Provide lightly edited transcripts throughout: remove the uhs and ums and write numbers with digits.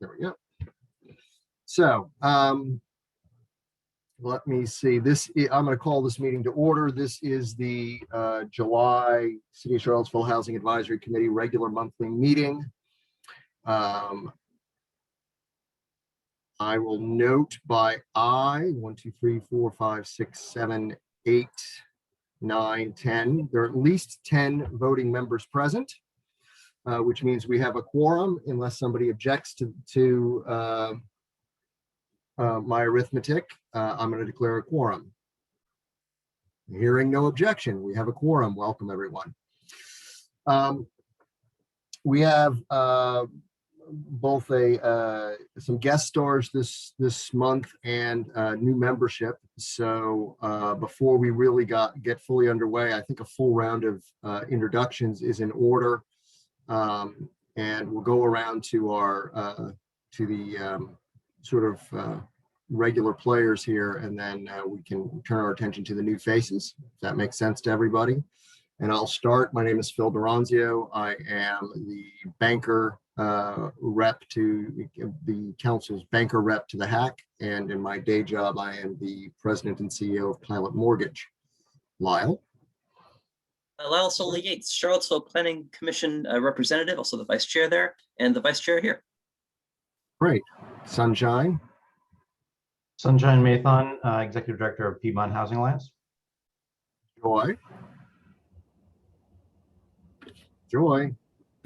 There we go. So let me see. I'm going to call this meeting to order. This is the July City of Charlottesville Housing Advisory Committee regular monthly meeting. I will note by 1, 2, 3, 4, 5, 6, 7, 8, 9, 10. There are at least 10 voting members present, which means we have a quorum unless somebody objects to my arithmetic. I'm going to declare a quorum. Hearing no objection, we have a quorum. Welcome, everyone. We have both some guest stars this month and new membership. So before we really get fully underway, I think a full round of introductions is in order, and we'll go around to the sort of regular players here, and then we can turn our attention to the new faces, if that makes sense to everybody. And I'll start. My name is Phil Duranzio. I am the banker rep to the council's banker rep to the HAC, and in my day job, I am the president and CEO of Pilot Mortgage. Lyle. Lyle Soley Yates, Charlottesville Planning Commission representative, also the vice chair there, and the vice chair here. Great. Sunshine. Sunshine Mathon, executive director of Piedmont Housing Alliance. Joy. Joy.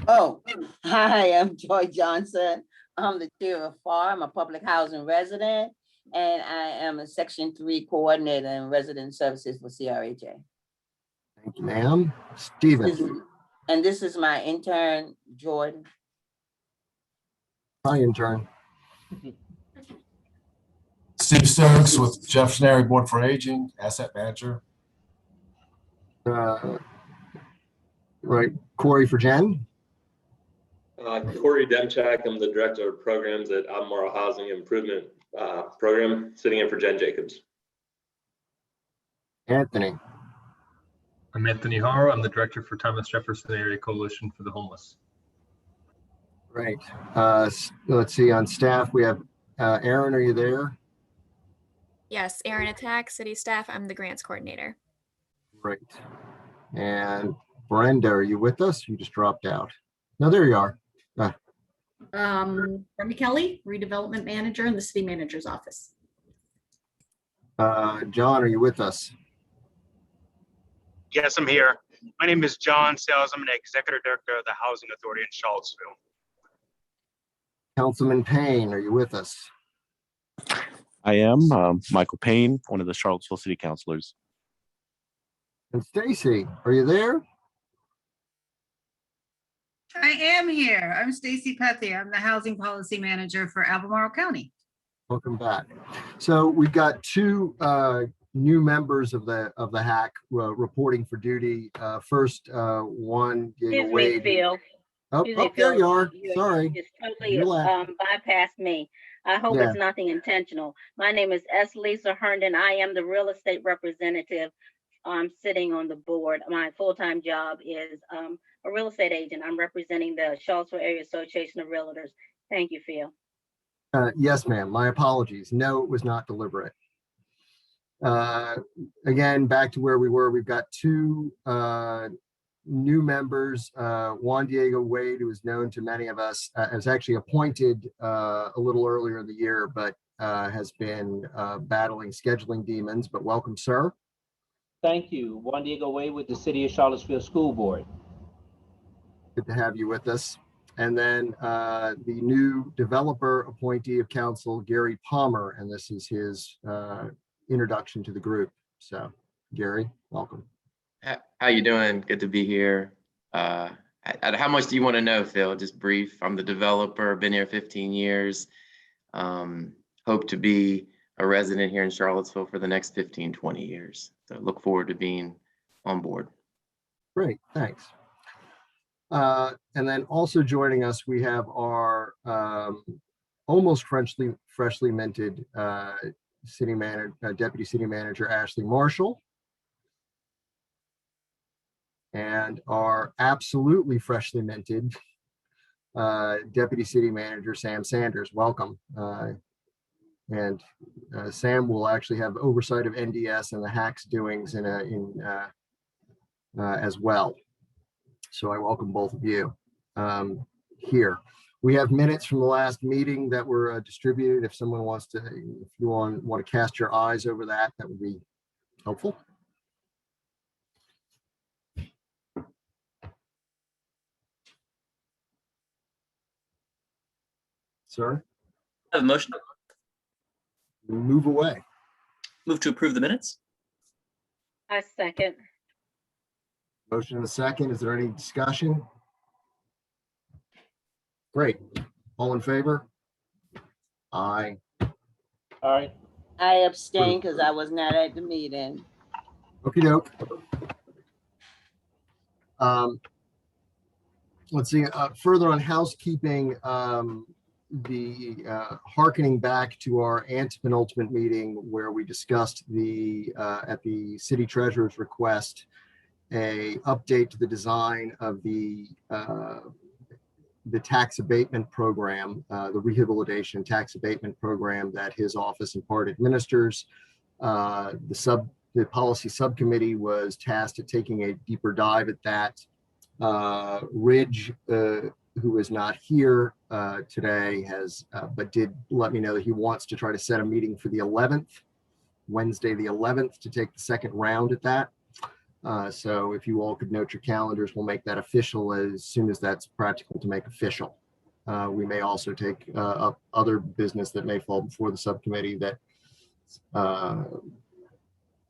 Oh, hi, I'm Joy Johnson. I'm the chair of FAR. I'm a public housing resident, and I am a Section 3 coordinator in resident services for CRHA. Thank you, ma'am. Stephen. And this is my intern, Jordan. Hi, intern. Steve Stokes with Jefferson Area Board for Aging, asset manager. Right, Corey for Jen. Corey Demchak, I'm the director of programs at Albemarle Housing Improvement Program, sitting in for Jen Jacobs. Anthony. I'm Anthony Haro. I'm the director for Thomas Jefferson Area Coalition for the Homeless. Great. Let's see, on staff, we have Aaron, are you there? Yes, Aaron Attack, city staff. I'm the grants coordinator. Great. And Brenda, are you with us? You just dropped out. No, there you are. Brenda Kelly, redevelopment manager in the city manager's office. John, are you with us? Yes, I'm here. My name is John Sales. I'm an executive director of the Housing Authority in Charlottesville. Councilman Payne, are you with us? I am Michael Payne, one of the Charlottesville City Councilors. And Stacy, are you there? I am here. I'm Stacy Pethy. I'm the Housing Policy Manager for Albemarle County. Welcome back. So we've got two new members of the HAC reporting for duty. First, one, Diego Wade. Phil. Oh, there you are. Sorry. You just totally bypassed me. I hope it's nothing intentional. My name is S. Lisa Herndon. I am the real estate representative. I'm sitting on the board. My full-time job is a real estate agent. I'm representing the Charlottesville Area Association of Realtors. Thank you, Phil. Yes, ma'am. My apologies. No, it was not deliberate. Again, back to where we were. We've got two new members. Juan Diego Wade, who is known to many of us, was actually appointed a little earlier in the year, but has been battling scheduling demons. But welcome, sir. Thank you. Juan Diego Wade with the City of Charlottesville School Board. Good to have you with us. And then the new developer appointee of council, Gary Palmer, and this is his introduction to the group. So, Gary, welcome. How you doing? Good to be here. How much do you want to know, Phil? Just brief. I'm the developer, been here 15 years. Hope to be a resident here in Charlottesville for the next 15, 20 years. So look forward to being on board. Great, thanks. And then also joining us, we have our almost freshly minted city manager, deputy city manager, Ashley Marshall. And our absolutely freshly minted Deputy City Manager Sam Sanders. Welcome. And Sam will actually have oversight of NDS and the HACS doings as well. So I welcome both of you here. We have minutes from the last meeting that were distributed. If someone wants to, if you want to cast your eyes over that, that would be helpful. Sir? I have a motion. Move away. Move to approve the minutes. I second. Motion and a second. Is there any discussion? Great. All in favor? Aye. All right. I abstain because I was not at the meeting. Okey doke. Let's see, further on housekeeping, hearkening back to our antepenultimate meeting where we discussed at the city treasurer's request, a update to the design of the tax abatement program, the rehabilitation tax abatement program that his office in part administers. The policy subcommittee was tasked at taking a deeper dive at that. Ridge, who is not here today, but did let me know that he wants to try to set a meeting for the 11th, Wednesday the 11th, to take the second round at that. So if you all could note your calendars, we'll make that official as soon as that's practical to make official. We may also take up other business that may fall before the subcommittee that,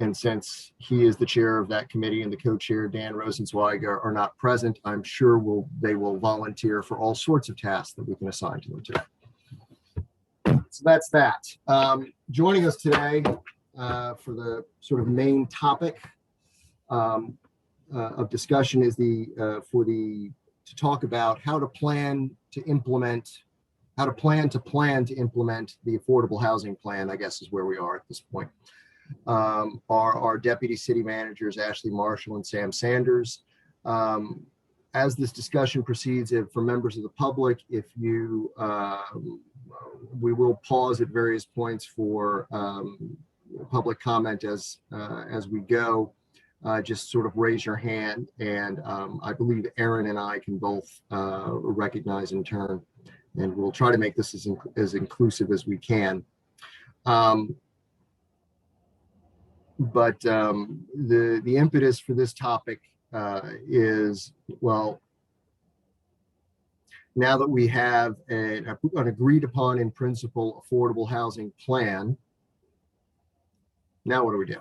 and since he is the chair of that committee and the co-chair, Dan Rosenzweig, are not present, I'm sure they will volunteer for all sorts of tasks that we can assign to them today. So that's that. Joining us today for the sort of main topic of discussion is to talk about how to plan to implement the affordable housing plan, I guess is where we are at this point. Are our deputy city managers, Ashley Marshall and Sam Sanders. As this discussion proceeds, for members of the public, we will pause at various points for public comment as we go. Just sort of raise your hand, and I believe Aaron and I can both recognize in turn, and we'll try to make this as inclusive as we can. But the impetus for this topic is, well, now that we have an agreed upon in principle affordable housing plan, now what do we do?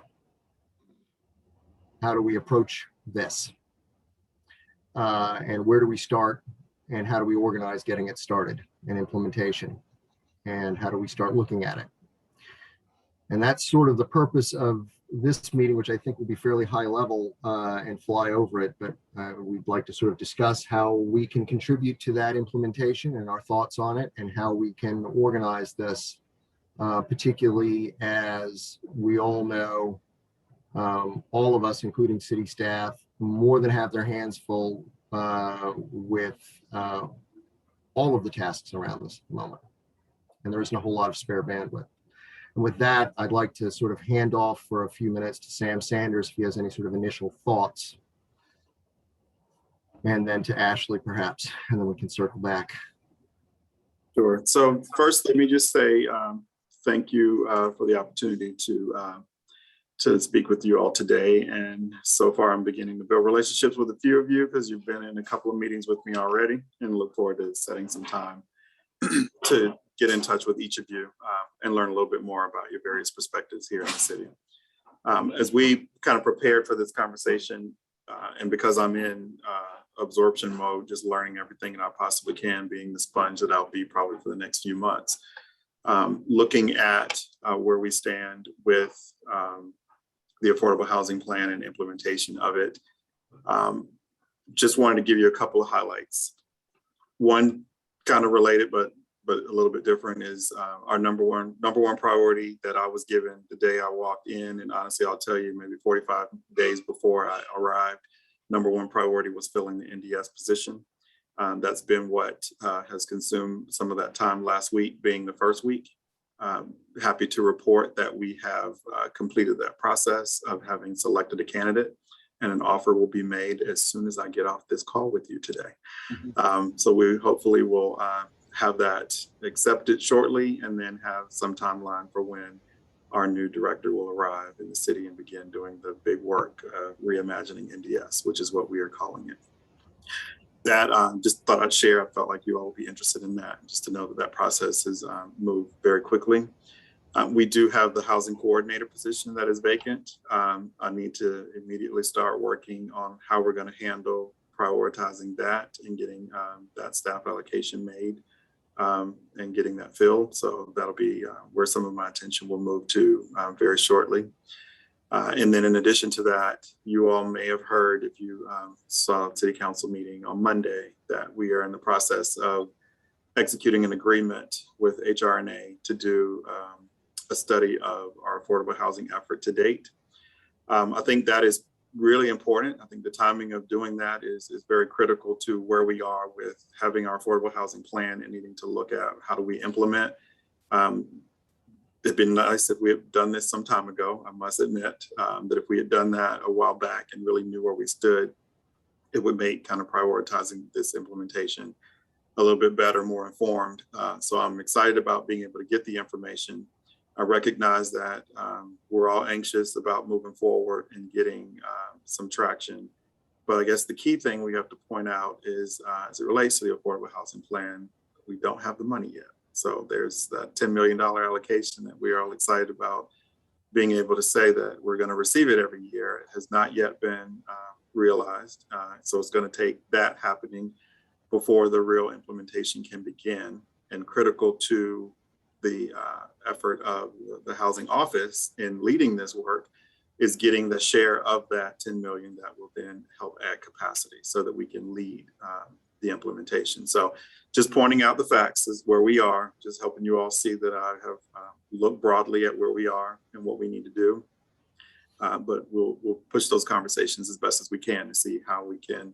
How do we approach this? And where do we start? And how do we organize getting it started and implementation? And how do we start looking at it? And that's sort of the purpose of this meeting, which I think will be fairly high level and fly over it, but we'd like to sort of discuss how we can contribute to that implementation and our thoughts on it, and how we can organize this, particularly as we all know, all of us, including city staff, more than have their hands full with all of the tasks around this moment. And there isn't a whole lot of spare bandwidth. And with that, I'd like to sort of hand off for a few minutes to Sam Sanders if he has any sort of initial thoughts. And then to Ashley, perhaps, and then we can circle back. Sure. So first, let me just say thank you for the opportunity to speak with you all today. And so far, I'm beginning to build relationships with a few of you because you've been in a couple of meetings with me already, and look forward to setting some time to get in touch with each of you and learn a little bit more about your various perspectives here in the city. As we kind of prepared for this conversation, and because I'm in absorption mode, just learning everything that I possibly can, being the sponge that I'll be probably for the next few months, looking at where we stand with the affordable housing plan and implementation of it, just wanted to give you a couple of highlights. One kind of related, but a little bit different, is our number one priority that I was given the day I walked in, and honestly, I'll tell you, maybe 45 days before I arrived, number one priority was filling the NDS position. That's been what has consumed some of that time last week being the first week. Happy to report that we have completed that process of having selected a candidate, and an offer will be made as soon as I get off this call with you today. So we hopefully will have that accepted shortly, and then have some timeline for when our new director will arrive in the city and begin doing the big work of reimagining NDS, which is what we are calling it. That just thought I'd share. I felt like you all would be interested in that, just to know that that process has moved very quickly. We do have the housing coordinator position that is vacant. I need to immediately start working on how we're going to handle prioritizing that and getting that staff allocation made and getting that filled. So that'll be where some of my attention will move to very shortly. And then in addition to that, you all may have heard, if you saw City Council meeting on Monday, that we are in the process of executing an agreement with HRNA to do a study of our affordable housing effort to date. I think that is really important. I think the timing of doing that is very critical to where we are with having our affordable housing plan and needing to look at how do we implement. It'd been nice if we had done this some time ago, I must admit, that if we had done that a while back and really knew where we stood, it would make kind of prioritizing this implementation a little bit better, more informed. So I'm excited about being able to get the information. I recognize that we're all anxious about moving forward and getting some traction. But I guess the key thing we have to point out is, as it relates to the affordable housing plan, we don't have the money yet. So there's that $10 million allocation that we are all excited about being able to say that we're going to receive it every year. It has not yet been realized. So it's going to take that happening before the real implementation can begin. And critical to the effort of the housing office in leading this work is getting the share of that 10 million that will then help add capacity so that we can lead the implementation. So just pointing out the facts is where we are, just helping you all see that I have looked broadly at where we are and what we need to do. But we'll push those conversations as best as we can to see how we can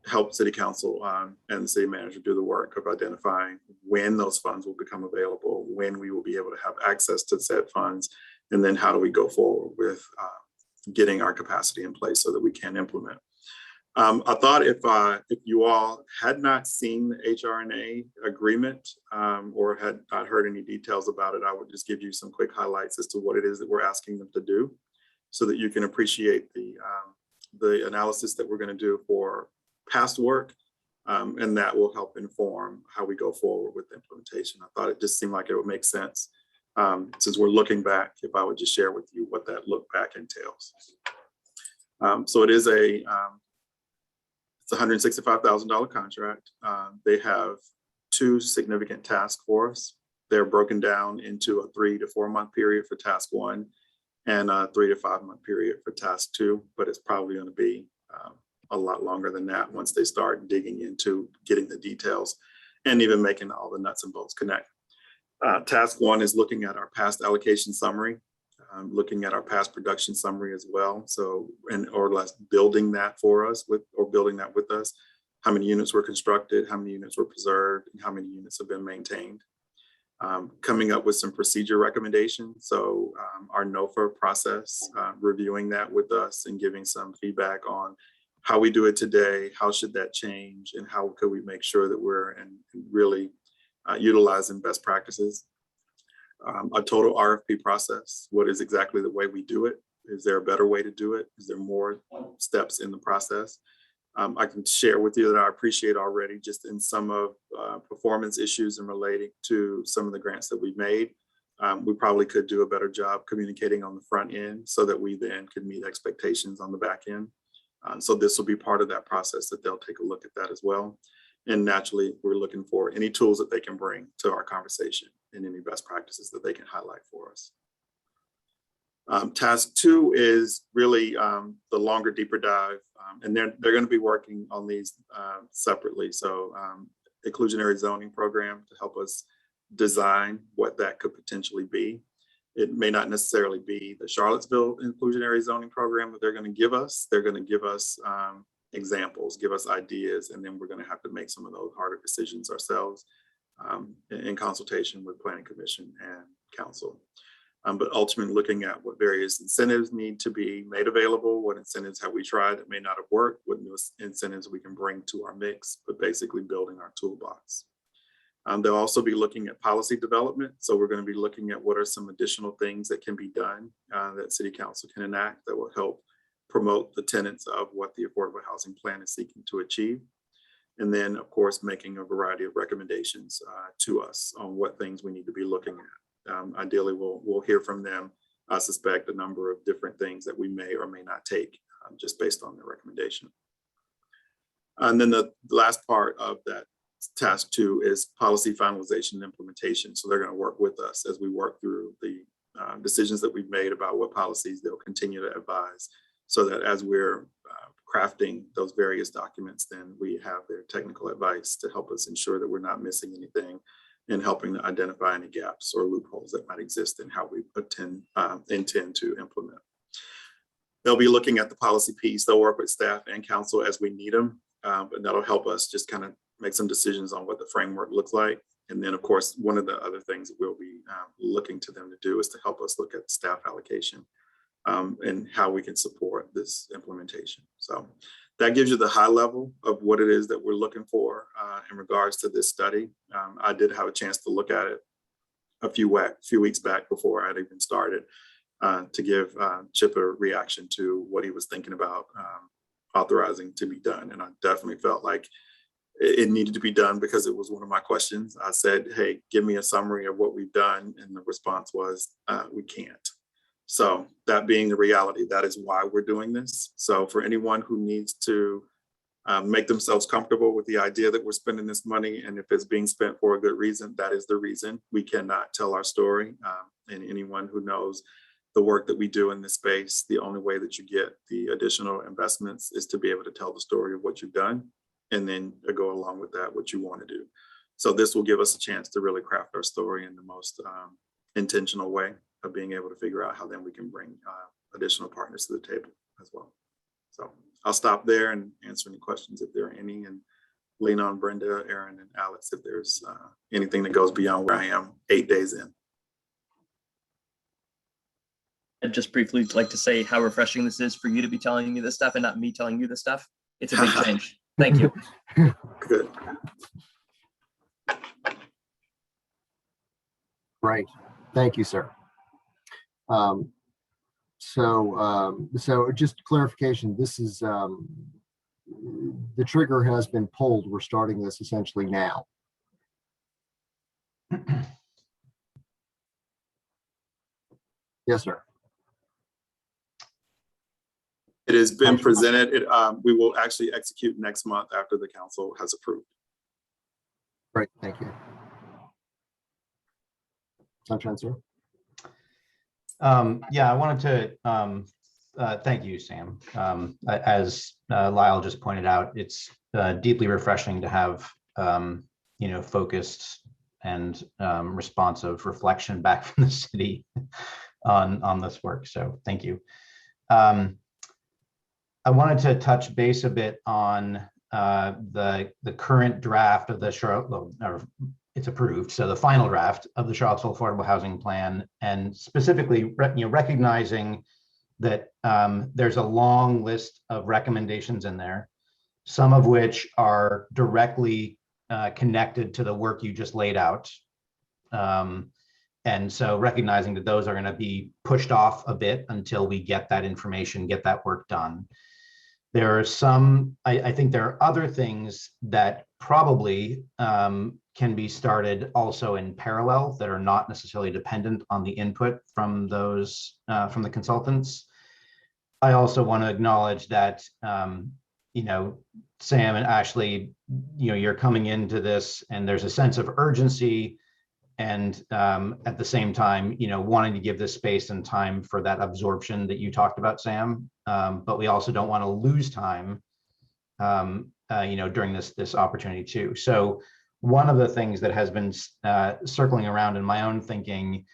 help City Council and the City Manager do the work of identifying when those funds will become available, when we will be able to have access to said funds, and then how do we go forward with getting our capacity in place so that we can implement. I thought if you all had not seen the HRNA agreement or had not heard any details about it, I would just give you some quick highlights as to what it is that we're asking them to do so that you can appreciate the analysis that we're going to do for past work, and that will help inform how we go forward with the implementation. I thought it just seemed like it would make sense since we're looking back, if I would just share with you what that look back entails. So it is it's $165,000 contract. They have 2 significant tasks for us. They're broken down into a 3 to 4 month period for task 1 and a 3 to 5 month period for task 2, but it's probably going to be a lot longer than that once they start digging into getting the details and even making all the nuts and bolts connect. Task 1 is looking at our past allocation summary, looking at our past production summary as well. So, or less building that for us building that with us. How many units were constructed, how many units were preserved, and how many units have been maintained. Coming up with some procedure recommendations. So our NOFA process, reviewing that with us and giving some feedback on how we do it today, how should that change, and how could we make sure that we're really utilizing best practices. A total RFP process. What is exactly the way we do it? Is there a better way to do it? Is there more steps in the process? I can share with you that I appreciate already just in some of performance issues and relating to some of the grants that we've made. We probably could do a better job communicating on the front end so that we then could meet expectations on the back end. So this will be part of that process that they'll take a look at that as well. And naturally, we're looking for any tools that they can bring to our conversation and any best practices that they can highlight for us. Task 2 is really the longer, deeper dive, and they're going to be working on these separately. So inclusionary zoning program to help us design what that could potentially be. It may not necessarily be the Charlottesville inclusionary zoning program that they're going to give us. They're going to give us examples, give us ideas, and then we're going to have to make some of those harder decisions ourselves in consultation with Planning Commission and Council. But ultimately looking at what various incentives need to be made available, what incentives have we tried that may not have worked, what new incentives we can bring to our mix, but basically building our toolbox. They'll also be looking at policy development. So we're going to be looking at what are some additional things that can be done that City Council can enact that will help promote the tenets of what the Affordable Housing Plan is seeking to achieve. And then, of course, making a variety of recommendations to us on what things we need to be looking at. Ideally, we'll hear from them, I suspect, a number of different things that we may or may not take just based on their recommendation. And then the last part of that task 2 is policy finalization and implementation. So they're going to work with us as we work through the decisions that we've made about what policies they'll continue to advise, so that as we're crafting those various documents, then we have their technical advice to help us ensure that we're not missing anything and helping to identify any gaps or loopholes that might exist in how we intend to implement. They'll be looking at the policy piece. They'll work with staff and council as we need them, but that'll help us just kind of make some decisions on what the framework looks like. And then, of course, one of the other things that we'll be looking to them to do is to help us look at staff allocation and how we can support this implementation. So that gives you the high level of what it is that we're looking for in regards to this study. I did have a chance to look at it a few weeks back before I'd even started to give Chip a reaction to what he was thinking about authorizing to be done. And I definitely felt like it needed to be done because it was one of my questions. I said, hey, give me a summary of what we've done. And the response was, we can't. So that being the reality, that is why we're doing this. So for anyone who needs to make themselves comfortable with the idea that we're spending this money, and if it's being spent for a good reason, that is the reason. We cannot tell our story. And anyone who knows the work that we do in this space, the only way that you get the additional investments is to be able to tell the story of what you've done, and then go along with that, what you want to do. So this will give us a chance to really craft our story in the most intentional way of being able to figure out how then we can bring additional partners to the table as well. So I'll stop there and answer any questions if there are any, and lean on Brenda, Aaron, and Alex if there's anything that goes beyond where I am 8 days in. I'd just briefly like to say how refreshing this is for you to be telling me this stuff and not me telling you this stuff. It's a big change. Thank you. Good. Great. Thank you, sir. So just clarification, this is, the trigger has been pulled. We're starting this essentially now. Yes, sir. It has been presented. We will actually execute next month after the council has approved. Great, thank you. Sunshine, sir. Yeah, I wanted to thank you, Sam. As Lyle just pointed out, it's deeply refreshing to have focused and responsive reflection back from the city on this work. So thank you. I wanted to touch base a bit on the current draft of the Charlotte, or it's approved, so the final draft of the Charlottesville Affordable Housing Plan, and specifically recognizing that there's a long list of recommendations in there, some of which are directly connected to the work you just laid out. And so recognizing that those are going to be pushed off a bit until we get that information, get that work done. There are some, I think there are other things that probably can be started also in parallel that are not necessarily dependent on the input from those, from the consultants. I also want to acknowledge that, Sam and Ashley, you're coming into this and there's a sense of urgency, and at the same time, wanting to give this space and time for that absorption that you talked about, Sam. But we also don't want to lose time, during this opportunity too. So one of the things that has been circling around in my own thinking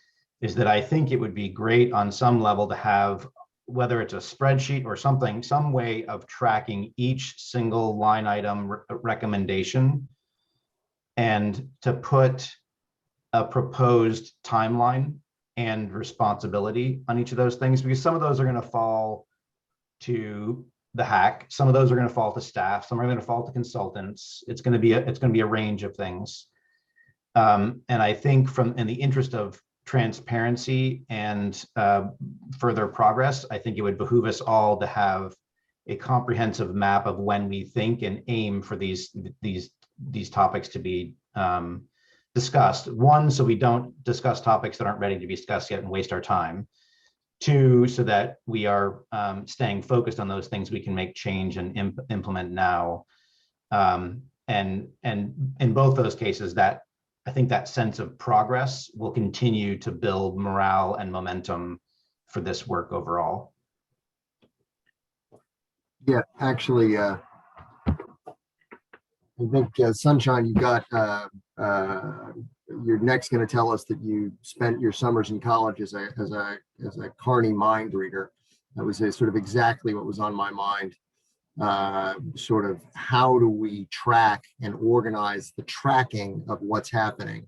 is that I think it would be great on some level to have whether it's a spreadsheet or something, some way of tracking each single line item recommendation, and to put a proposed timeline and responsibility on each of those things, because some of those are going to fall to the hack, some of those are going to fall to staff, some are going to fall to consultants. It's going to be a range of things. And I think in the interest of transparency and further progress, I think it would behoove us all to have a comprehensive map of when we think and aim for these topics to be discussed. One, so we don't discuss topics that aren't ready to be discussed yet and waste our time. Two, so that we are staying focused on those things we can make change and implement now. And in both those cases, that I think that sense of progress will continue to build morale and momentum for this work overall. Yeah, actually, I think Sunshine, you got you're next going to tell us that you spent your summers in college as a Carney mind reader. That was sort of exactly what was on my mind. Sort of how do we track and organize the tracking of what's happening,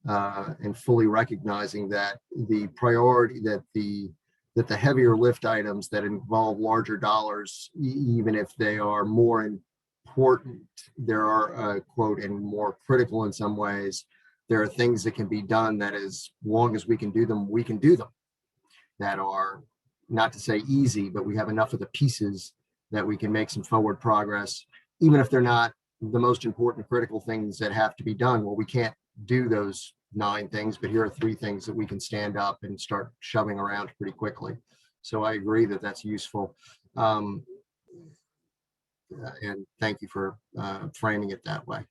and fully recognizing that the priority, that the heavier lift items that involve larger dollars, even if they are more important, there are quote, and more critical in some ways, there are things that can be done that as long as we can do them, that are, not to say easy, but we have enough of the pieces that we can make some forward progress, even if they're not the most important critical things that have to be done. Well, we can't do those 9 things, but here are 3 things that we can stand up and start shoving around pretty quickly. So I agree that that's useful. And thank you for framing it that way.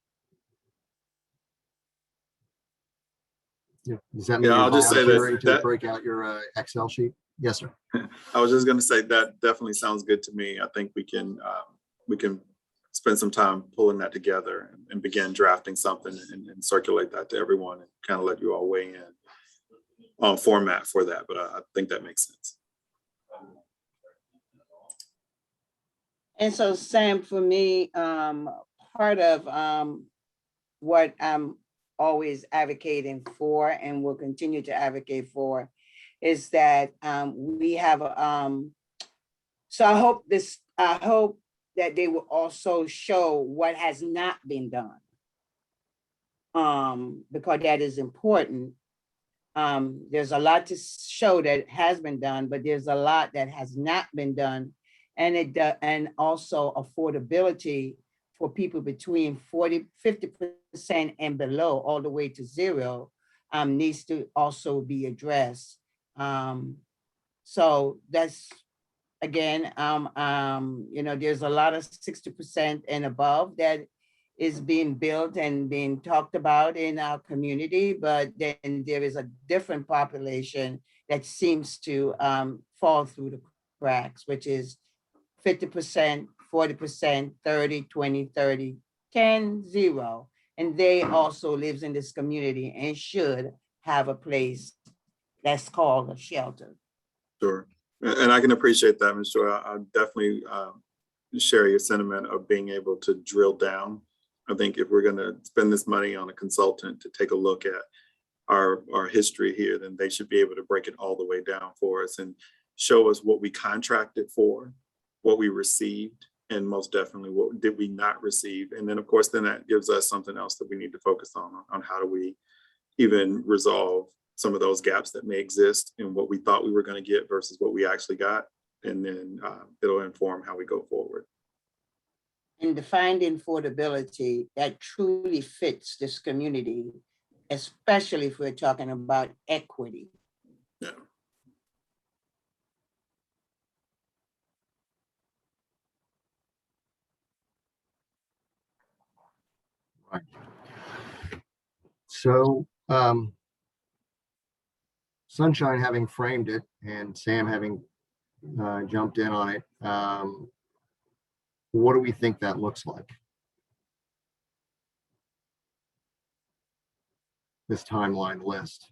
Yeah. Does that mean Yeah, you're I'll just say volunteering to that break out your Excel sheet? Yes, sir. I was just going to say that definitely sounds good to me. I think we can spend some time pulling that together and begin drafting something and circulate that to everyone and kind of let you all weigh in on format for that. But I think that makes sense. And so Sam, for me, part of what I'm always advocating for and will continue to advocate for is that we have so I hope that they will also show what has not been done, because that is important. There's a lot to show that has been done, but there's a lot that has not been done, and also affordability for people between 50% and below, all the way to 0, needs to also be addressed. So that's, again, there's a lot of 60% and above that is being built and being talked about in our community, but then there is a different population that seems to fall through the cracks, which is 50%, 40%, 30, 20, 30, 10, 0. And they also lives in this community and should have a place that's called a shelter. Sure. And I can appreciate that, Ms. Joy. I definitely share your sentiment of being able to drill down. I think if we're going to spend this money on a consultant to take a look at our history here, then they should be able to break it all the way down for us and show us what we contracted for, what we received, and most definitely what did we not receive. And then, of course, then that gives us something else that we need to focus on how do we even resolve some of those gaps that may exist in what we thought we were going to get versus what we actually got. And then it'll inform how we go forward. And finding affordability that truly fits this community, especially if we're talking about equity. Yeah. Right. So, Sunshine having framed it and Sam having jumped in on it, what do we think that looks like? This timeline list.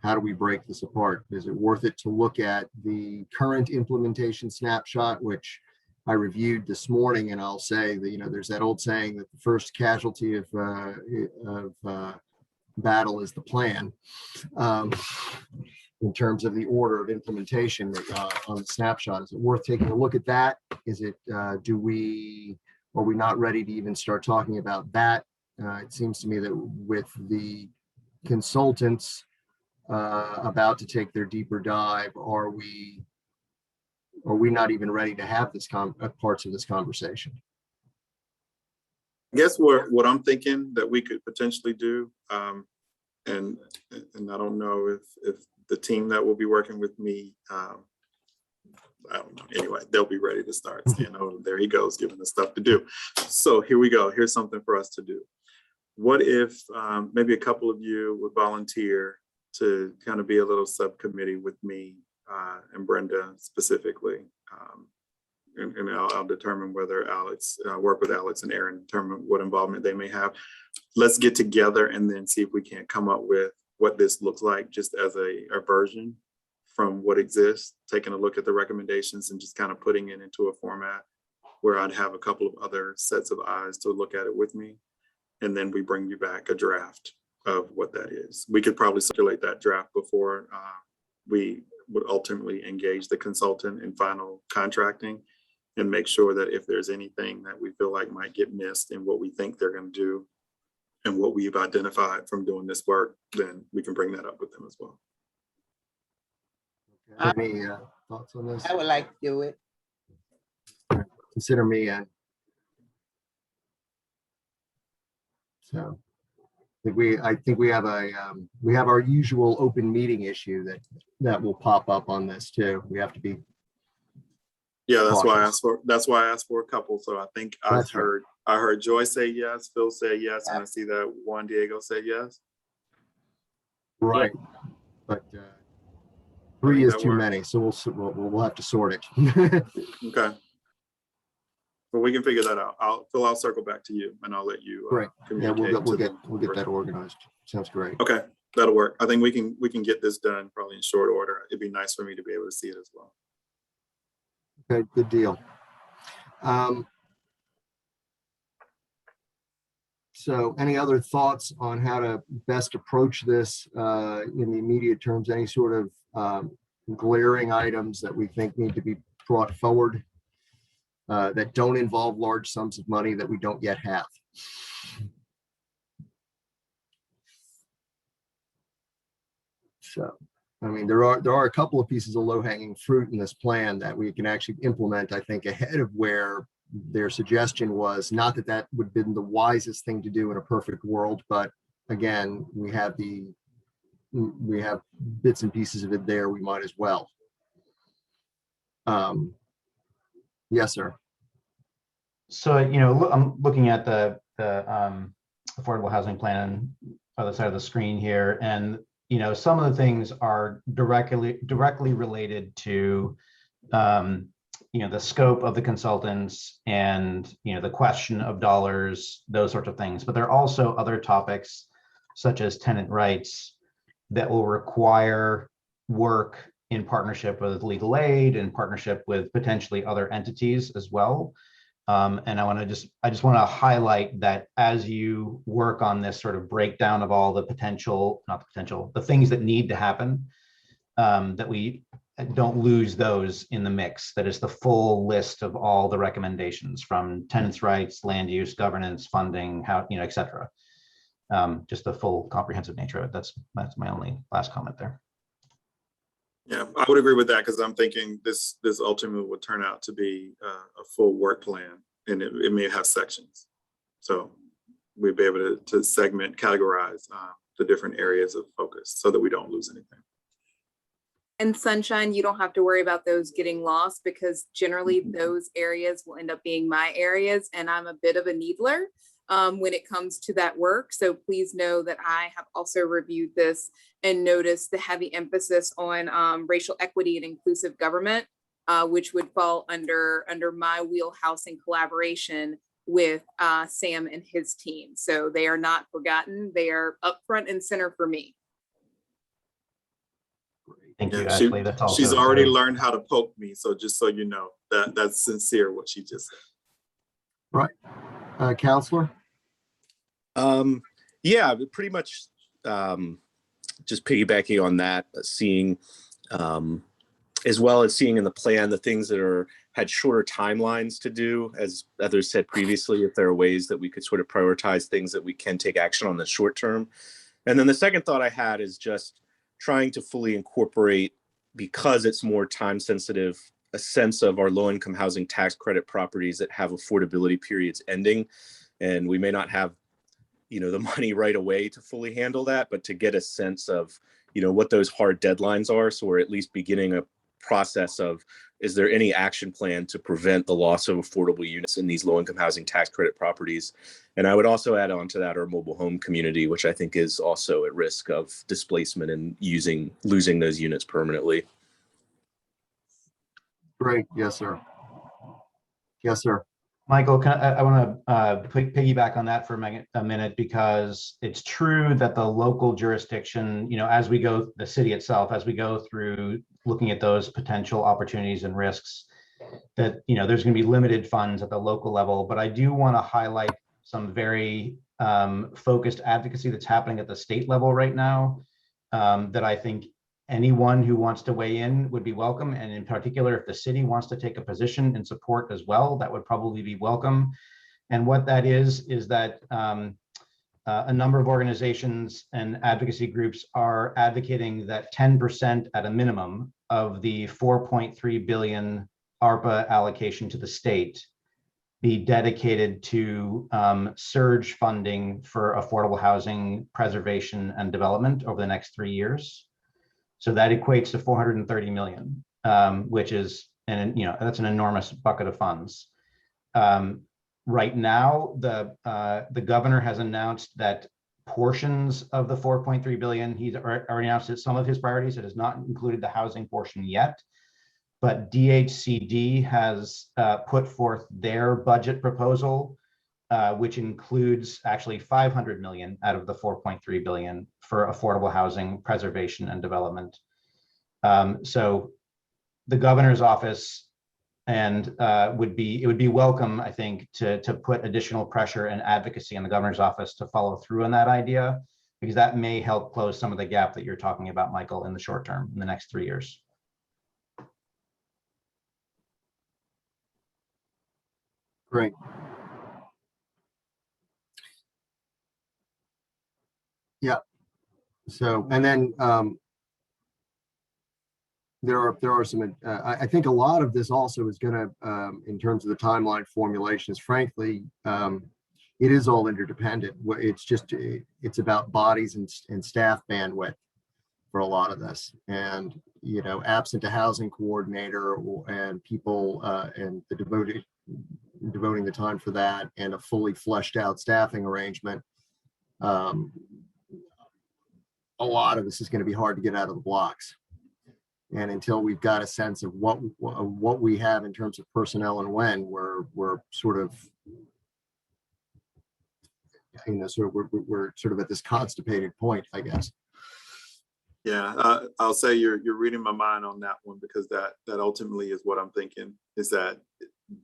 how do we break this apart? Is it worth it to look at the current implementation snapshot, which I reviewed this morning, and I'll say that, you know, there's that old saying that the first casualty of battle is the plan. In terms of the order of implementation on the snapshot, is it worth taking a look at that? Is it, are we not ready to even start talking about that? It seems to me that with the consultants about to take their deeper dive, are we not even ready to have this parts of this conversation? I guess what I'm thinking that we could potentially do, and I don't know if the team that will be working with me, I don't know. Anyway, they'll be ready to start. You know, there he goes, giving us stuff to do. So here we go. Here's something for us to do. What if maybe a couple of you would volunteer to kind of be a little subcommittee with me and Brenda specifically, and I'll determine whether Alex, work with Alex and Aaron, determine what involvement they may have. Let's get together and then see if we can't come up with what this looks like just as a version from what exists, taking a look at the recommendations and just kind of putting it into a format where I'd have a couple of other sets of eyes to look at it with me. And then we bring you back a draft of what that is. We could probably circulate that draft before we would ultimately engage the consultant in final contracting, and make sure that if there's anything that we feel like might get missed in what we think they're going to do and what we've identified from doing this work, then we can bring that up with them as well. Any thoughts on this? I would like to do it. Consider me in. So I think we have our usual open meeting issue that will pop up on this too. We have to be. Yeah, that's why I cautious. asked for. That's why I asked for a couple. So I think I heard Joy say yes, Phil say yes, and I see that Juan Diego said yes. Right, but 3 is too many, so we'll have to sort it. Okay. Well, we can figure that out. I'll circle back to you and I'll let you. Right. Yeah, communicate we'll to get them. that organized. Sounds great. Okay, that'll work. I think we can get this done probably in short order. It'd be nice for me to be able to see it as well. Okay, good deal. So any other thoughts on how to best approach this in the immediate terms? Any sort of glaring items that we think need to be brought forward that don't involve large sums of money that we don't yet have? So, I mean, there are a couple of pieces of low-hanging fruit in this plan that we can actually implement, I think, ahead of where their suggestion was. Not that that would have been the wisest thing to do in a perfect world, but again, we have bits and pieces of it there. We might as well. Yes, sir. So, you know, I'm looking at the affordable housing plan on the side of the screen here, and you know, some of the things are directly related to you know, the scope of the consultants and, you know, the question of dollars, those sorts of things. But there are also other topics such as tenant rights that will require work in partnership with legal aid, in partnership with potentially other entities as well. And I just want to highlight that as you work on this sort of breakdown of all the the things that need to happen, that we don't lose those in the mix. That is the full list of all the recommendations from tenants' rights, land use, governance, funding, how, you know, et cetera. Just the full comprehensive nature of it. That's my only last comment there. Yeah, I would agree with that, because I'm thinking this ultimately would turn out to be a full work plan, and it may have sections. So we'd be able to segment, categorize the different areas of focus so that we don't lose anything. And Sunshine, you don't have to worry about those getting lost, because generally those areas will end up being my areas, and I'm a bit of a needler when it comes to that work. So please know that I have also reviewed this and noticed the heavy emphasis on racial equity and inclusive government, which would fall under my wheelhouse in collaboration with Sam and his team. So they are not forgotten. They are up front and center for me. Thank you, Yeah, Ashley. That's also she's already very- learned how to poke me. So just so you know, that's sincere what she just said. Right. Counselor? Yeah, but pretty much just piggybacking on that, seeing as well as seeing in the plan the things that had shorter timelines to do, as others said previously, if there are ways that we could sort of prioritize things that we can take action on the short term. And then the second thought I had is just trying to fully incorporate, because it's more time sensitive, a sense of our low income housing tax credit properties that have affordability periods ending. And we may not have, the money right away to fully handle that, but to get a sense of, what those hard deadlines are. So we're at least beginning a process of, is there any action plan to prevent the loss of affordable units in these low income housing tax credit properties? And I would also add on to that our mobile home community, which I think is also at risk of displacement and losing those units permanently. Great. Yes, sir. Yes, sir. Michael, I want to piggyback on that for a minute, because it's true that the local jurisdiction, as we go, the city itself, as we go through looking at those potential opportunities and risks, that, there's going to be limited funds at the local level. But I do want to highlight some very focused advocacy that's happening at the state level right now, that I think anyone who wants to weigh in would be welcome. And in particular, if the city wants to take a position in support as well, that would probably be welcome. And what that is that a number of organizations and advocacy groups are advocating that 10% at a minimum of the 4.3 billion ARPA allocation to the state be dedicated to surge funding for affordable housing preservation and development over the next 3 years. So that equates to 430 million, which is, that's an enormous bucket of funds. Right now, the governor has announced that portions of the 4.3 billion, he's already announced that some of his priorities, it has not included the housing portion yet, but DHCD has put forth their budget proposal, which includes actually 500 million out of the 4.3 billion for affordable housing preservation and development. So the governor's office and it would be welcome, I think, to put additional pressure and advocacy on the governor's office to follow through on that idea, because that may help close some of the gap that you're talking about, Michael, in the short term, in the next 3 years. Great. Yeah. So, and then there are some, I think a lot of this also is going to, in terms of the timeline formulations, frankly, it is all interdependent. It's just, it's about bodies and staff bandwidth for a lot of this. And, absent a housing coordinator and people and the devoting the time for that and a fully fleshed out staffing arrangement, a lot of this is going to be hard to get out of the blocks. And until we've got a sense of what we have in terms of personnel and when, we're sort of, we're sort of at this constipated point, I guess. Yeah, I'll say you're reading my mind on that one, because that ultimately is what I'm thinking, is that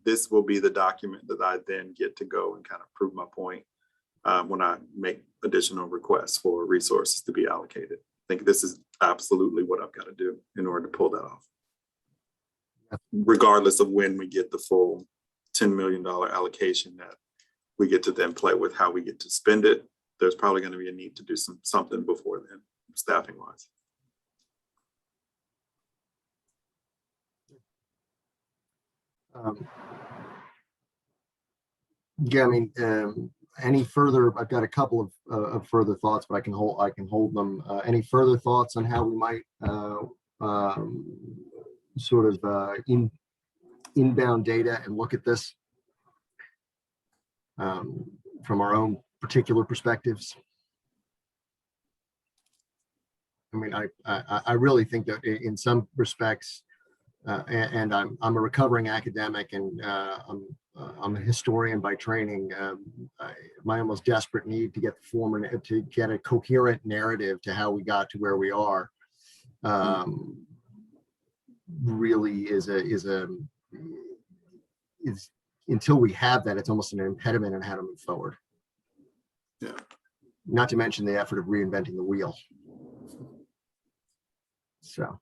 this will be the document that I then get to go and kind of prove my point when I make additional requests for resources to be allocated. I think this is absolutely what I've got to do in order to pull that off, regardless of when we get the full $10 million allocation that we get to then play with how we get to spend it. There's probably going to be a need to do something before then, staffing wise. Yeah, I mean, any further? I've got a couple of further thoughts, but I can hold them. Any further thoughts on how we might sort of inbound data and look at this from our own particular perspectives? I mean, I really think that in some respects, and I'm a recovering academic, and I'm a historian by training. My almost desperate need to get a coherent narrative to how we got to where we are really is until we have that, it's almost an impediment on how to move forward. Yeah. Not to mention the effort of reinventing the wheel. So,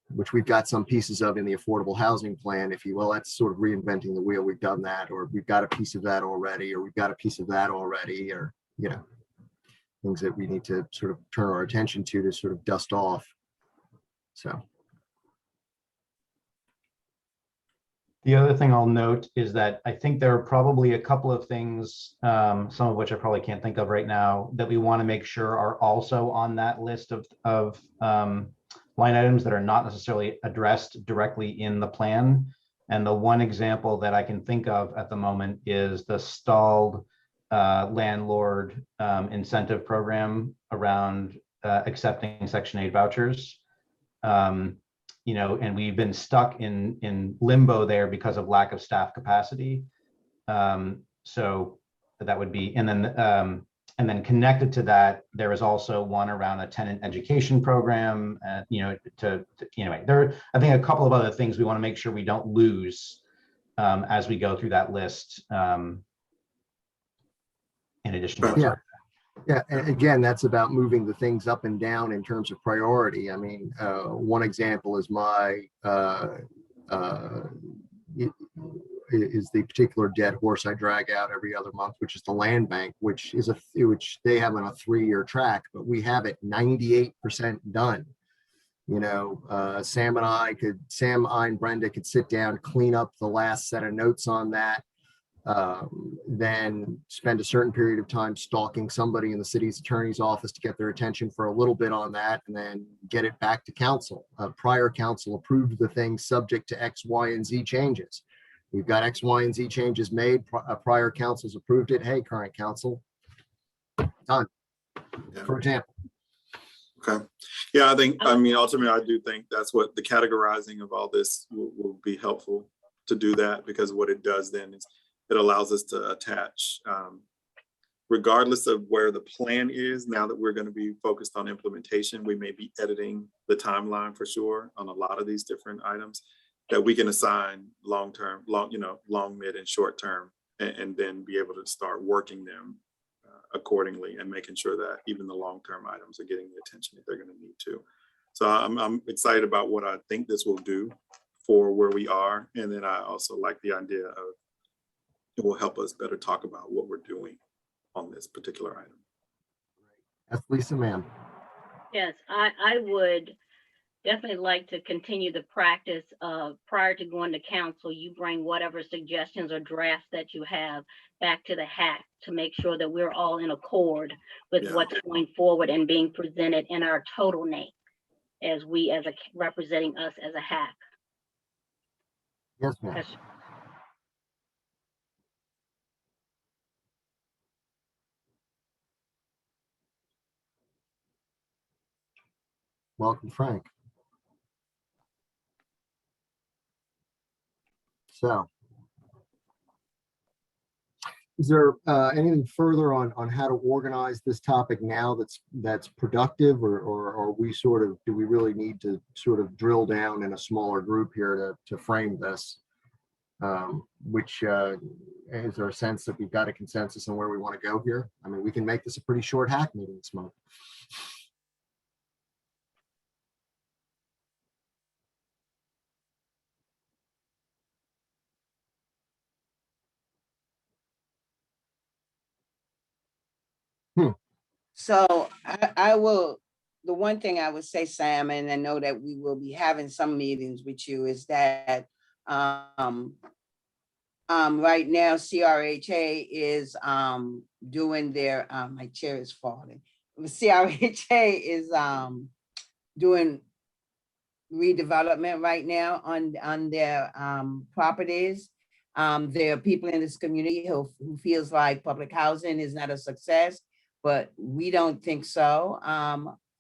which we've got some pieces of in the affordable housing plan, if you will. That's sort of reinventing the wheel. We've done that, or we've got a piece of that already, or we've got a piece of that already, or, you know, things that we need to sort of turn our attention to sort of dust off. So. The other thing I'll note is that I think there are probably a couple of things, some of which I probably can't think of right now, that we want to make sure are also on that list of line items that are not necessarily addressed directly in the plan. And the one example that I can think of at the moment is the stalled landlord incentive program around accepting Section 8 vouchers. You know, and we've been stuck in limbo there because of lack of staff capacity. So that would be, and then connected to that, there is also one around a tenant education program. You know, anyway, there, I think a couple of other things we want to make sure we don't lose as we go through that list. In addition to what's Yeah. Yeah, and again, that's about moving the things up and down in terms of priority. I mean, one example is is the particular dead horse I drag out every other month, which is the land bank, which they have on a 3-year track, but we have it 98% done. You know, Sam and Brenda could sit down, clean up the last set of notes on that. Then spend a certain period of time stalking somebody in the city's attorney's office to get their attention for a little bit on that, and then get it back to council. Prior council approved the thing subject to X, Y, and Z changes. We've got X, Y, and Z changes made. Prior councils approved it. Hey, current council, done. Yeah. For example. Okay. Yeah, I mean, ultimately, I do think that's what the categorizing of all this will be helpful to do that, because what it does then is it allows us to attach, regardless of where the plan is, now that we're going to be focused on implementation, we may be editing the timeline for sure on a lot of these different items that we can assign long-term, long, mid, and short term, and then be able to start working them accordingly and making sure that even the long-term items are getting the attention that they're going to need to. So I'm excited about what I think this will do for where we are. And then I also like the idea of it will help us better talk about what we're doing on this particular item. That's Lisa, ma'am. Yes, I would definitely like to continue the practice of, prior to going to council, you bring whatever suggestions or drafts that you have back to the HAC to make sure that we're all in accord with what's going forward and being presented in our total name as representing us as a HAC. Yes, ma'am. Yes. Welcome, Frank. So, is there anything further on how to organize this topic now that's productive, or are we do we really need to sort of drill down in a smaller group here to frame this? Which is there a sense that we've got a consensus on where we want to go here? I mean, we can make this a pretty short HAC meeting this month. So I will, the one thing I would say, Sam, and I know that we will be having some meetings with you, is that right now CRHA is doing their, my chair is falling. CRHA is doing redevelopment right now on their properties. There are people in this community who feels like public housing is not a success, but we don't think so.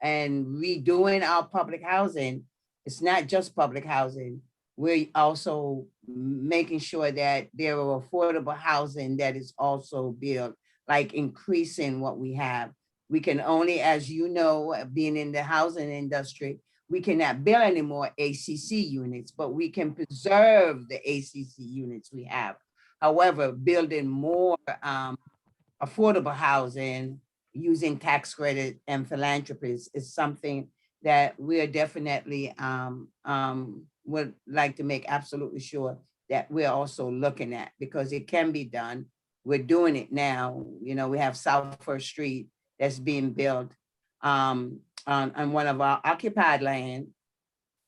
And redoing our public housing, it's not just public housing. We're also making sure that there are affordable housing that is also built, like increasing what we have. We can only, as you know, being in the housing industry, we cannot build any more ACC units, but we can preserve the ACC units we have. However, building more affordable housing using tax credit and philanthropies is something that we are definitely would like to make absolutely sure that we're also looking at, because it can be done. We're doing it now. You know, we have South First Street that's being built on one of our occupied land.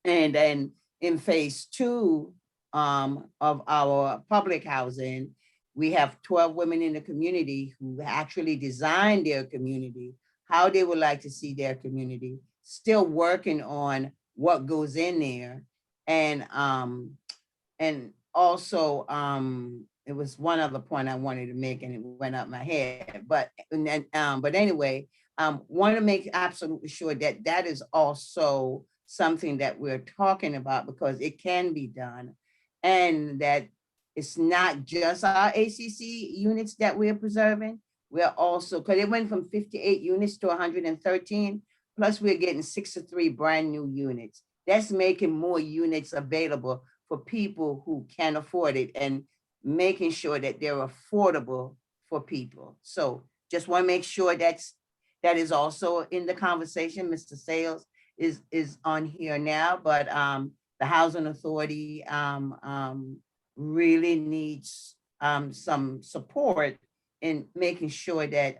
And then in phase 2 of our public housing, we have 12 women in the community who actually designed their community, how they would like to see their community, still working on what goes in there. And also, it was one other point I wanted to make and it went up my head, but anyway, want to make absolutely sure that that is also something that we're talking about, because it can be done, and that it's not just our ACC units that we're preserving. We're also, because it went from 58 units to 113, plus we're getting 63 brand new units. That's making more units available for people who can afford it and making sure that they're affordable for people. So just want to make sure that is also in the conversation. Mr. Sales is on here now, but the Housing Authority really needs some support in making sure that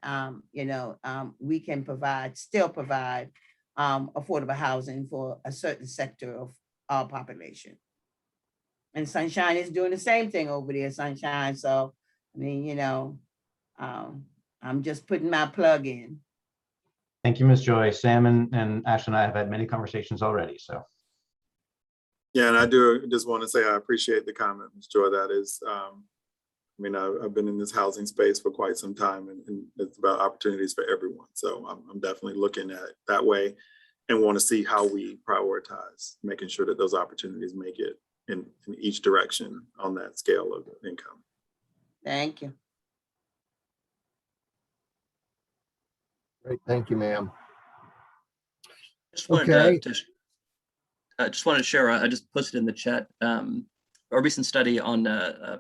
we can still provide affordable housing for a certain sector of our population. And Sunshine is doing the same thing over there, Sunshine. So, I mean, I'm just putting my plug in. Thank you, Ms. Joy. Sam and Ash and I have had many conversations already, so. Yeah, and I do just want to say I appreciate the comment, Ms. Joy. That is, I mean, I've been in this housing space for quite some time, and it's about opportunities for everyone. So I'm definitely looking at it that way and want to see how we prioritize making sure that those opportunities make it in each direction on that scale of income. Thank you. Great, thank you, ma'am. Just wanted just wanted to share, I just posted in the chat, a recent study on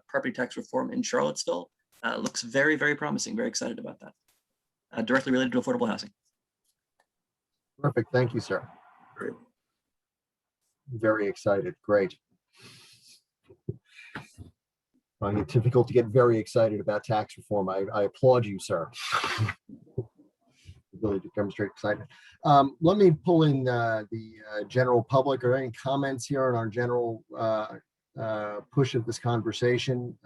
property tax reform in Charlottesville. Looks very, very promising. Very excited about that. Directly related to affordable housing. Perfect, thank you, sir. Great. Very excited, great. Finding it difficult to get very excited about tax reform. I applaud you, sir. Really to demonstrate excitement. Let me pull in the general public. Are there any comments here on our general push of this conversation?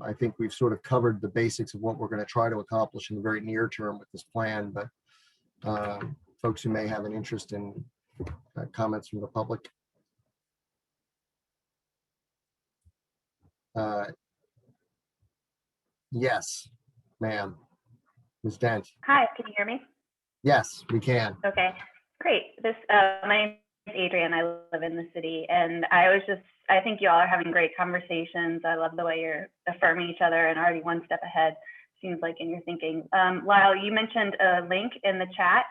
I think we've sort of covered the basics of what we're going to try to accomplish in the very near term with this plan, but folks who may have an interest in comments from the public. Yes, ma'am. Ms. Dent. Hi, can you hear me? Yes, we can. Okay, great. My name is Adrienne. I live in the city, and I think you all are having great conversations. I love the way you're affirming each other and already one step ahead, seems like, in your thinking. Lyle, you mentioned a link in the chat,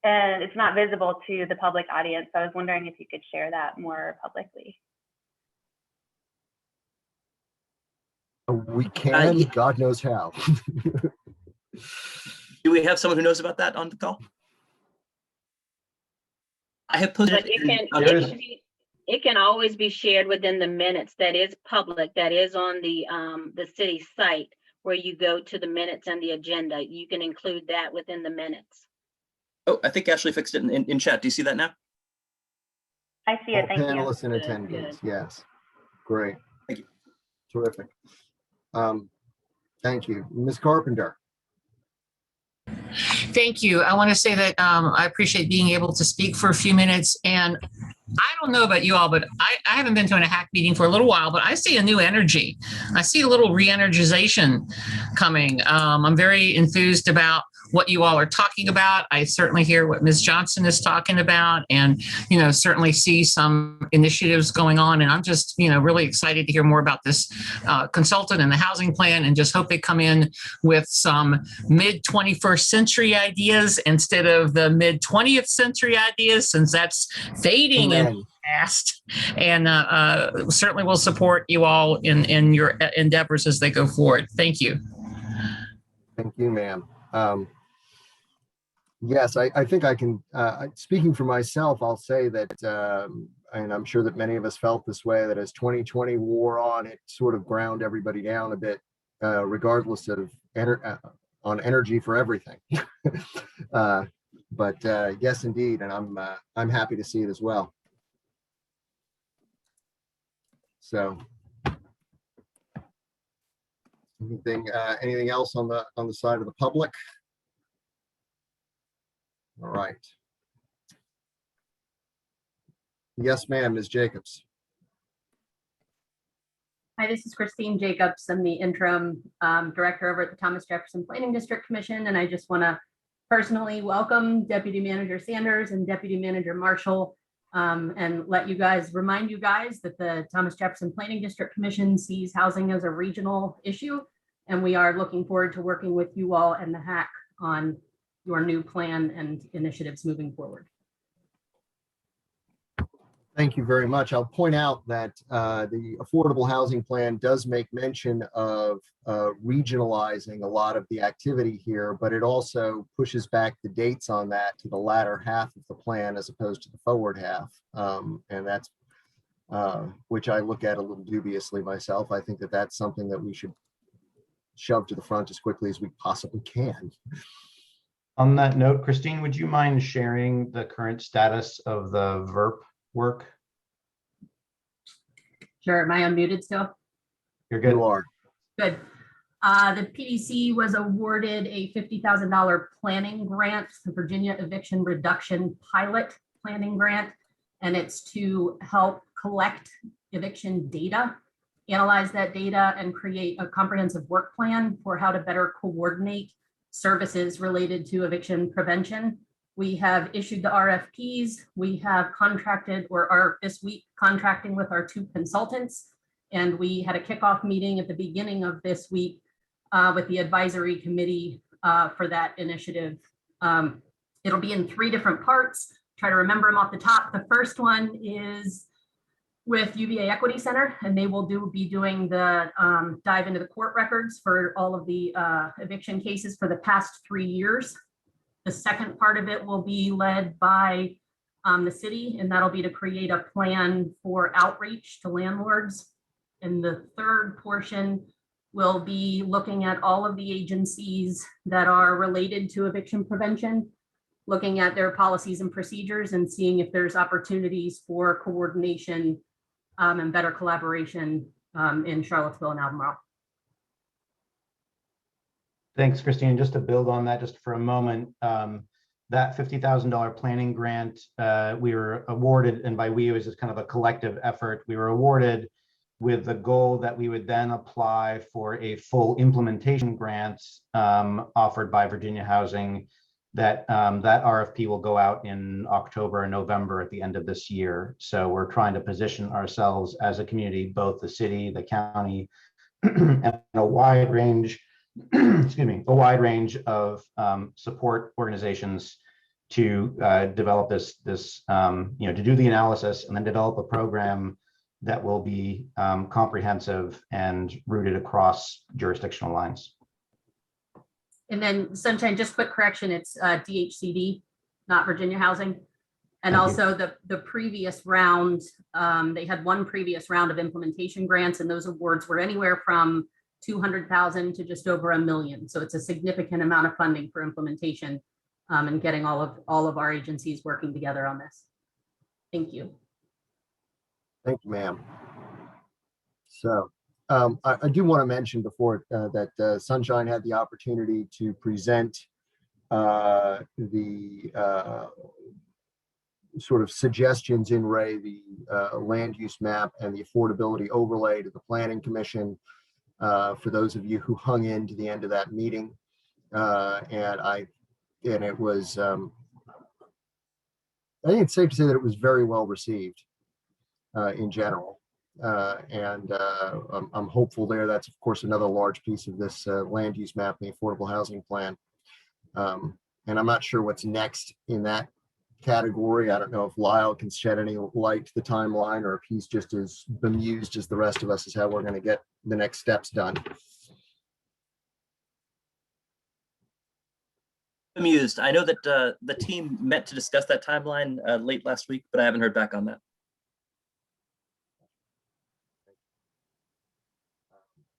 and it's not visible to the public audience. So I was wondering if you could share that more publicly. We can, God knows how. Do we have someone who knows about that on the call? I have put But it can always be shared within the minutes. That is public. That is on the city site where you go to the minutes and the agenda. You can include that within the minutes. Oh, I think Ashley fixed it in chat. Do you see that now? I see it. Thank you. Panelists and attendees. Yes. Great. Thank you. Terrific. Thank you. Ms. Carpenter. Thank you. I want to say that I appreciate being able to speak for a few minutes. And I don't know about you all, but I haven't been to a HAC meeting for a little while, but I see a new energy. I see a little re-energization coming. I'm very enthused about what you all are talking about. I certainly hear what Ms. Johnson is talking about, and, you know, certainly see some initiatives going on. And I'm just, you know, really excited to hear more about this consultant and the housing plan, and just hope they come in with some mid 21st century ideas instead of the mid 20th century ideas, since that's fading in the past. And certainly will support you all in your endeavors as they go forward. Thank you. Thank you, ma'am. Yes, I think I can, speaking for myself, I'll say that, and I'm sure that many of us felt this way, that as 2020 wore on, it sort of ground everybody down a bit, regardless of on energy for everything. But yes, indeed, and I'm happy to see it as well. So, anything else on the side of the public? All right. Yes, ma'am, Ms. Jacobs. Hi, this is Christine Jacobs. I'm the interim director over at the Thomas Jefferson Planning District Commission, and I just want to personally welcome Deputy Manager Sanders and Deputy Manager Marshall, and remind you guys that the Thomas Jefferson Planning District Commission sees housing as a regional issue, and we are looking forward to working with you all and the HAC on your new plan and initiatives moving forward. Thank you very much. I'll point out that the Affordable Housing Plan does make mention of regionalizing a lot of the activity here, but it also pushes back the dates on that to the latter half of the plan as opposed to the forward half. And that's, which I look at a little dubiously myself. I think that that's something that we should shove to the front as quickly as we possibly can. On that note, Christine, would you mind sharing the current status of the VERP work? Sure. Am I unmuted still? You're good. You are. Good. The PDC was awarded a $50,000 planning grant, the Virginia Eviction Reduction Pilot Planning Grant, and it's to help collect eviction data, analyze that data, and create a comprehensive work plan for how to better coordinate services related to eviction prevention. We have issued the RFPs. We have contracted, or are this week contracting with our 2 consultants. And we had a kickoff meeting at the beginning of this week with the advisory committee for that initiative. It'll be in 3 different parts. Try to remember them off the top. The first one is with UVA Equity Center, and they will be doing the dive into the court records for all of the eviction cases for the past 3 years. The second part of it will be led by the city, and that'll be to create a plan for outreach to landlords. And the third portion will be looking at all of the agencies that are related to eviction prevention, looking at their policies and procedures and seeing if there's opportunities for coordination and better collaboration in Charlottesville and Albemarle. Thanks, Christine. Just to build on that just for a moment, that $50,000 planning grant, we were awarded, and by we, it was just kind of a collective effort. We were awarded with the goal that we would then apply for a full implementation grant offered by Virginia Housing. That RFP will go out in October and November at the end of this year. So we're trying to position ourselves as a community, both the city, the county, and a wide range, a wide range of support organizations to develop this, to do the analysis and then develop a program that will be comprehensive and rooted across jurisdictional lines. And then Sunshine, just quick correction, it's DHCD, not Virginia Housing. And also the previous round, they had 1 previous round of implementation grants, and those awards were anywhere from 200,000 to just over $1 million. So it's a significant amount of funding for implementation and getting all of our agencies working together on this. Thank you. Thank you, ma'am. So I do want to mention before that Sunshine had the opportunity to present the sort of suggestions in Ray, the land use map and the affordability overlay to the Planning Commission for those of you who hung in to the end of that meeting. And I it was, I think it's safe to say that it was very well received in general. I'm hopeful there. That's of course another large piece of this land use map, the affordable housing plan. And I'm not sure what's next in that category. I don't know if Lyle can shed any light to the timeline, or if he's just as bemused as the rest of us as how we're going to get the next steps done. Amused. I know that the team met to discuss that timeline late last week, but I haven't heard back on that.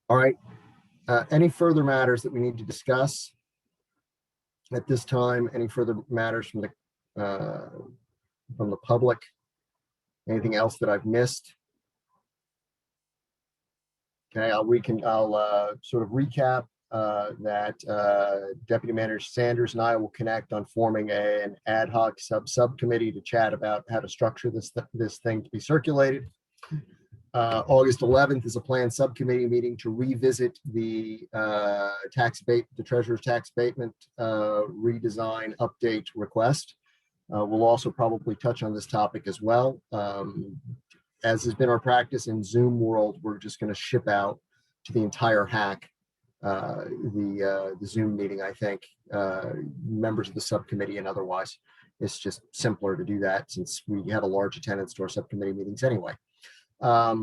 All right. Any further matters that we need to discuss at this time? Any further matters from the public? Anything else that I've missed? Okay, I'll sort of recap that Deputy Manager Sanders and I will connect on forming an ad hoc subcommittee to chat about how to structure this thing to be circulated. August 11th is a planned subcommittee meeting to revisit the treasurer's tax abatement redesign update request. We'll also probably touch on this topic as well. As has been our practice in Zoom world, we're just going to ship out to the entire hack the Zoom meeting. I think members of the subcommittee and otherwise, it's just simpler to do that since we had a large attendance to our subcommittee meetings anyway. I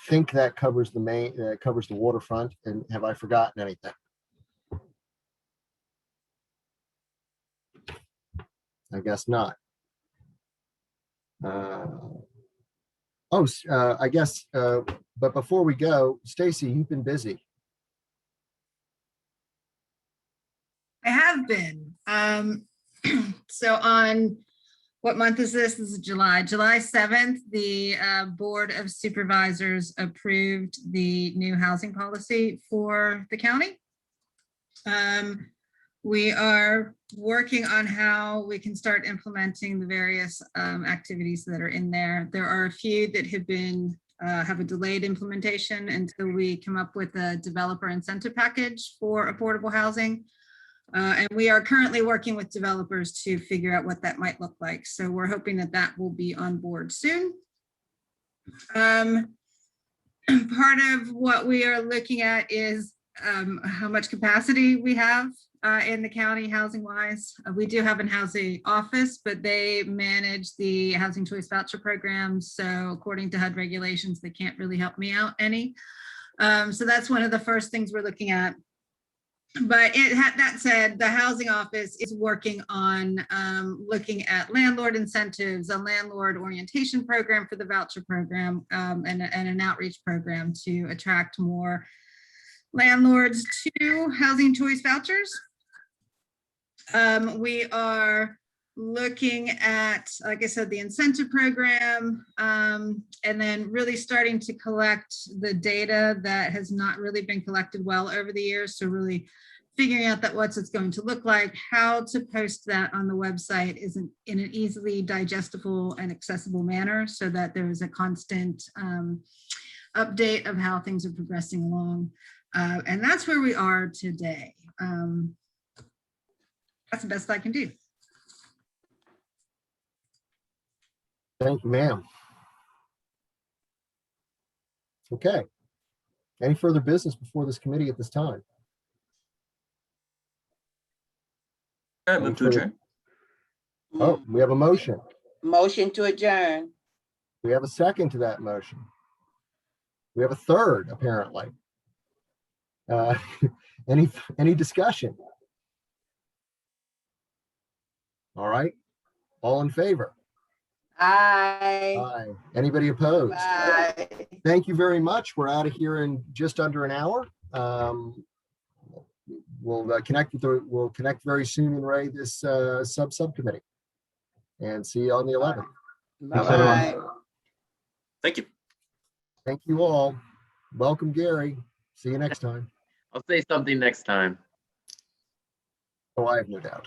think that covers the waterfront. And have I forgotten anything? I guess not. I guess, but before we go, Stacy, you've been busy. I have been. So on, what month is this? This is July. July 7th, the Board of Supervisors approved the new housing policy for the county. We are working on how we can start implementing the various activities that are in there. There are a few that have a delayed implementation until we come up with a developer incentive package for affordable housing. And we are currently working with developers to figure out what that might look like. So we're hoping that that will be on board soon. Part of what we are looking at is how much capacity we have in the county housing wise. We do have a housing office, but they manage the housing choice voucher program. So according to HUD regulations, they can't really help me out any. So that's one of the first things we're looking at. But that said, the housing office is working on looking at landlord incentives, a landlord orientation program for the voucher program, and an outreach program to attract more landlords to housing choice vouchers. We are looking at, like I said, the incentive program, and then really starting to collect the data that has not really been collected well over the years. So really figuring out that what's it's going to look like, how to post that on the website isn't in an easily digestible and accessible manner, so that there is a constant update of how things are progressing along. And that's where we are today. That's the best I can do. Thank you, ma'am. Okay. Any further business before this committee at this time? All right, move to adjourn. Oh, we have a motion. Motion to adjourn. We have a second to that motion. We have a third, apparently. Any discussion? All right. All in favor? Aye. Aye. Anybody opposed? Aye. Thank you very much. We're out of here in just under an hour. We'll connect very soon and Ray this subcommittee, and see you on the 11th. Bye. Thank you. Thank you all. Welcome, Gary. See you next time. I'll say something next time. Oh, I have no doubt.